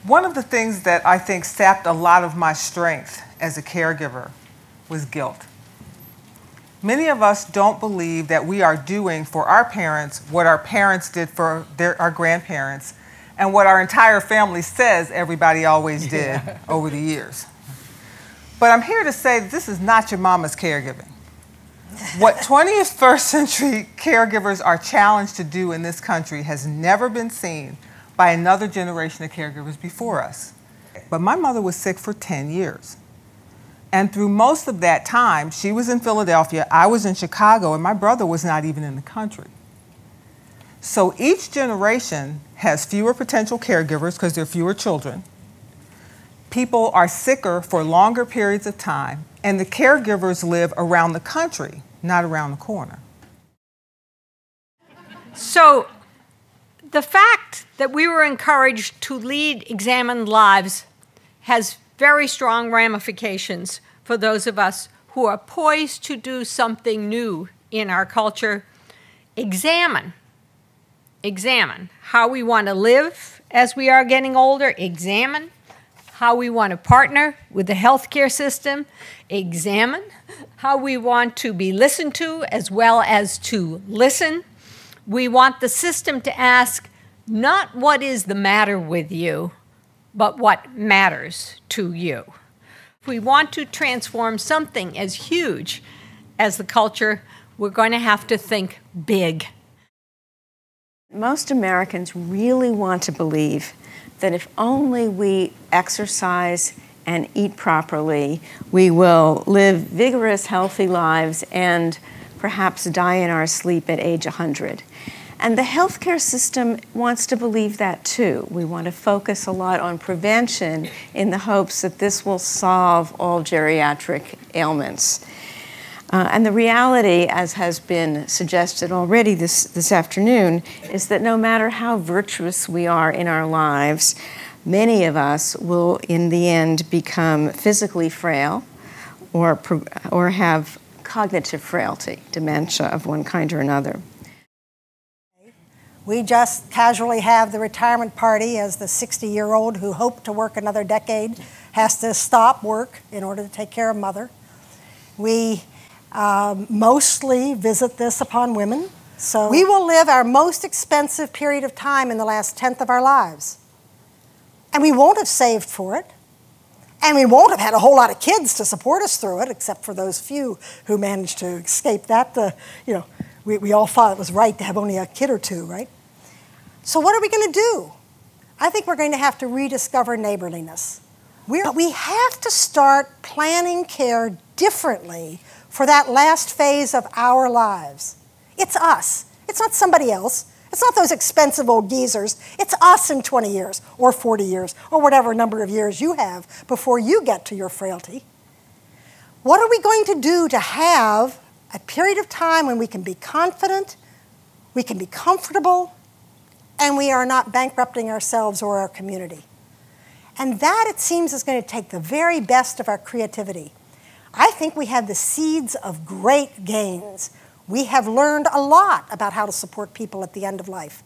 One of the things that I think sapped a lot of my strength as a caregiver was guilt. Many of us don't believe that we are doing for our parents what our parents did for our grandparents and what our entire family says everybody always did over the years. But I'm here to say that this is not your mama's caregiving. What 21st century caregivers are challenged to do in this country has never been seen by another generation of caregivers before us. But my mother was sick for 10 years. And through most of that time, she was in Philadelphia, I was in Chicago, and my brother was not even in the country. So each generation has fewer potential caregivers because there are fewer children. People are sicker for longer periods of time, and the caregivers live around the country, not around the corner. So the fact that we were encouraged to lead examined lives has very strong ramifications for those of us who are poised to do something new in our culture. Examine how we want to live as we are getting older. Examine how we want to partner with the healthcare system. Examine how we want to be listened to as well as to listen. We want the system to ask not what is the matter with you, but what matters to you. If we want to transform something as huge as the culture, we're going to have to think big. Most Americans really want to believe that if only we exercise and eat properly, we will live vigorous, healthy lives and perhaps die in our sleep at age 100. And the healthcare system wants to believe that too. We want to focus a lot on prevention in the hopes that this will solve all geriatric ailments. And the reality, as has been suggested already this afternoon, is that no matter how virtuous we are in our lives, many of us will in the end become physically frail or have cognitive frailty, dementia of one kind or another. We just casually have the retirement party as the 60-year-old who hoped to work another decade has to stop work in order to take care of mother. We mostly visit this upon women. So we will live our most expensive period of time in the last 10th of our lives. And we won't have saved for it. And we won't have had a whole lot of kids to support us through it, except for those few who managed to escape that. We all thought it was right to have only a kid or two, right? So what are we going to do? I think we're going to have to rediscover neighborliness. We have to start planning care differently for that last phase of our lives. It's us. It's not somebody else. It's not those expensive old geezers. It's us in 20 years or 40 years or whatever number of years you have before you get to your frailty. What are we going to do to have a period of time when we can be confident, we can be comfortable, and we are not bankrupting ourselves or our community? And that, it seems, is going to take the very best of our creativity. I think we have the seeds of great gains. We have learned a lot about how to support people at the end of life.